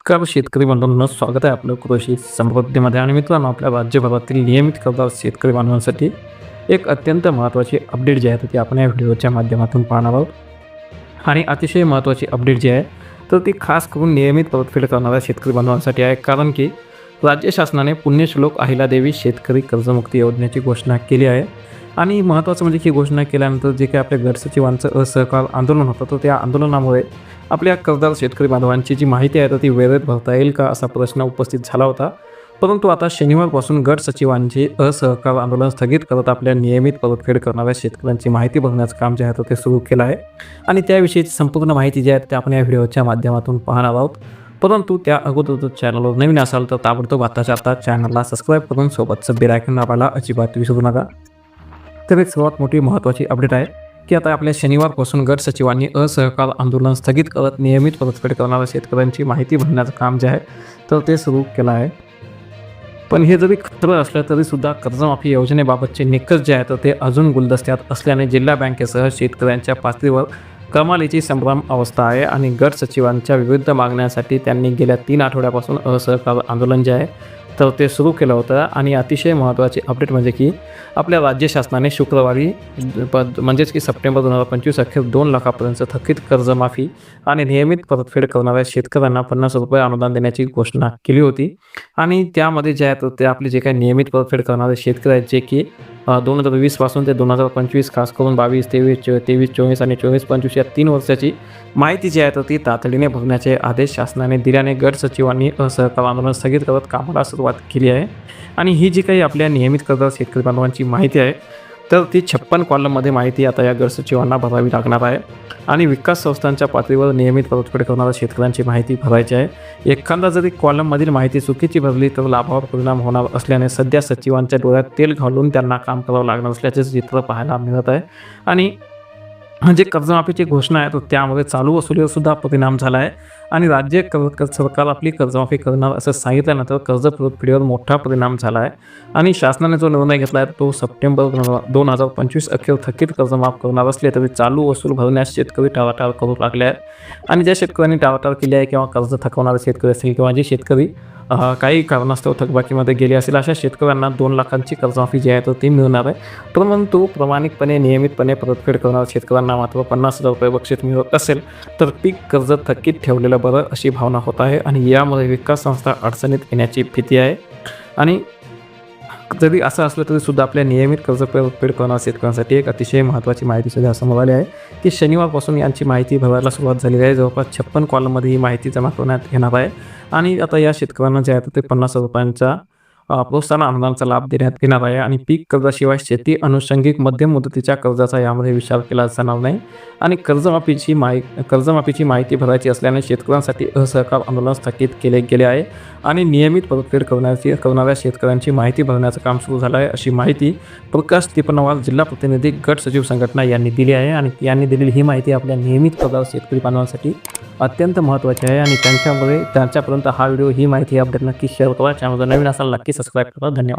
नमस्कार शेतकरी बांधवांनो, स्वागत आहे आपलं कृषी समृद्धीमध्ये. आणि मित्रांनो, आपल्या राज्यभरातील नियमित कर्जदार शेतकरी बांधवांसाठी एक अत्यंत महत्त्वाची अपडेट जी आहे ती आपण या व्हिडिओच्या माध्यमातून पाहणार आहोत. आणि अतिशय महत्त्वाची अपडेट जी आहे तर ती खास करून नियमित परतफेड करणाऱ्या शेतकरी बांधवांसाठी आहे. कारण की राज्य शासनाने पुण्यश्लोक अहिल्यादेवी शेतकरी कर्जमुक्ती योजनेची घोषणा केली आहे. आणि महत्त्वाचं म्हणजे ही घोषणा केल्यानंतर जे काही आपल्या गट सचिवांचं असहकार आंदोलन होतं तर त्या आंदोलनामुळे आपल्या कर्जदार शेतकरी बांधवांची जी माहिती आहे तर ती वेळेत भरता येईल का असा प्रश्न उपस्थित झाला होता. परंतु आता शनिवारपासून गट सचिवांचे असहकार आंदोलन स्थगित करत आपल्या नियमित परतफेड करणाऱ्या शेतकऱ्यांची माहिती भरण्याचं काम जे आहे तर ते सुरू केलं आहे. आणि त्याविषयीची संपूर्ण माहिती जी आहे ते आपण या व्हिडिओच्या माध्यमातून पाहणार आहोत. परंतु त्या अगोदर जर चॅनलवर नवीन असाल तर ताबडतोब आताच्या आता चॅनलला सबस्क्राईब करून सोबतचं बेल आयकॉन दाबायला अजिबात विसरू नका. तर एक सर्वात मोठी महत्त्वाची अपडेट आहे की आता आपल्या शनिवारपासून गट सचिवांनी असहकार आंदोलन स्थगित करत नियमित परतफेड करणाऱ्या शेतकऱ्यांची माहिती भरण्याचं काम जे आहे तर ते सुरू केलं आहे. पण हे जरी खरं असलं तरीसुद्धा कर्जमाफी योजनेबाबतचे निकष जे आहेत तर ते अजून गुलदस्त्यात असल्याने जिल्हा बँकेसह शेतकऱ्यांच्या पातळीवर कमालीची संभ्रम अवस्था आहे. आणि गट सचिवांच्या विविध मागण्यांसाठी त्यांनी गेल्या 3 आठवड्यापासून असहकार आंदोलन जे आहे तर ते सुरू केलं होतं. आणि अतिशय महत्त्वाची अपडेट म्हणजे की आपल्या राज्य शासनाने शुक्रवारी म्हणजेच की सप्टेंबर 2025 अखेर 2 लाखापर्यंत थकीत कर्जमाफी आणि नियमित परतफेड करणाऱ्या शेतकऱ्यांना 50 रुपये अनुदान देण्याची घोषणा केली होती. आणि त्यामध्ये जे आहे तर ते आपले जे काही नियमित परतफेड करणारे शेतकरी आहेत जे की 2020 पासून ते 2025 खास करून 22, 23, 24 आणि 24-25 या 3 वर्षाची माहिती जी आहे तर ती तातडीने भरण्याचे आदेश शासनाने दिल्याने गट सचिवांनी असहकार आंदोलन स्थगित करत कामाला सुरुवात केली आहे. आणि ही जी काही आपल्या नियमित कर्जदार शेतकरी बांधवांची माहिती आहे तर ती 56 कॉलममध्ये माहिती आता या गट सचिवांना भरावी लागणार आहे. आणि विकास संस्थांच्या पातळीवर नियमित परतफेड करणाऱ्या शेतकऱ्यांची माहिती भरायची आहे. एखादा जरी कॉलममधील माहिती चुकीची भरली तर लाभावर परिणाम होणार असल्याने सध्या सचिवांच्या डोळ्यात तेल घालून त्यांना काम करावं लागणार असल्याचे चित्र पाहायला मिळत आहे. आणि जे कर्जमाफीची घोषणा आहे तर त्यामध्ये चालू वसुलीवर सुद्धा परिणाम झाला आहे. आणि राज्य सरकार आपली कर्जमाफी करणार असं सांगितल्यानंतर कर्ज परतफेडीवर मोठा परिणाम झाला आहे. आणि शासनाने जो निर्णय घेतला आहे तो सप्टेंबर 2025 अखेर थकीत कर्ज माफ करणार असले तरी चालू वसूल भरण्यास शेतकरी टाळाटाळ करू लागले आहेत. आणि ज्या शेतकऱ्यांनी टाळाटाळ केली आहे किंवा कर्ज थकवणारे शेतकरी असतील किंवा जे शेतकरी काही कारणास्तव थकबाकीमध्ये गेले असेल अशा शेतकऱ्यांना 2 लाखांची कर्जमाफी जी आहे तर ती मिळणार आहे. परंतु प्रामाणिकपणे नियमितपणे परतफेड करणाऱ्या शेतकऱ्यांना मात्र 50,000 रुपये बक्षीस मिळत असेल तर पीक कर्ज थकीत ठेवलेलं बरं अशी भावना होत आहे. आणि यामुळे विकास संस्था अडचणीत येण्याची भीती आहे. आणि जरी असं असलं तरीसुद्धा आपल्या नियमित कर्ज परतफेड करणाऱ्या शेतकऱ्यांसाठी एक अतिशय महत्त्वाची माहिती सुद्धा समोर आली आहे की शनिवारपासून यांची माहिती भरायला सुरुवात झालेली आहे. जवळपास 56 कॉलममध्ये ही माहिती जमा करण्यात येणार आहे. आणि आता या शेतकऱ्यांना जे आहे ते 50,000 रुपयांचा प्रोत्साहन अनुदानाचा लाभ देण्यात येणार आहे. आणि पीक कर्जाशिवाय शेती अनुषंगिक मध्यम मुदतीच्या कर्जाचा यामध्ये विचार केला जाणार नाही. आणि कर्जमाफीची माहिती भरायची असल्याने शेतकऱ्यांसाठी असहकार आंदोलन स्थगित केले गेले आहे. आणि नियमित परतफेड करणाऱ्या शेतकऱ्यांची माहिती भरण्याचं काम सुरू झालं आहे अशी माहिती प्रकाश टिपणवार जिल्हा प्रतिनिधी गट सचिव संघटना यांनी दिली आहे. आणि यांनी दिलेली ही माहिती आपल्या नियमित कर्जदार शेतकरी बांधवांसाठी अत्यंत महत्त्वाची आहे. आणि त्यांच्यापर्यंत हा व्हिडिओ ही माहिती अपडेट नक्की शेअर करा. चॅनलवर नवीन असाल नक्की सबस्क्राईब करा. धन्यवाद.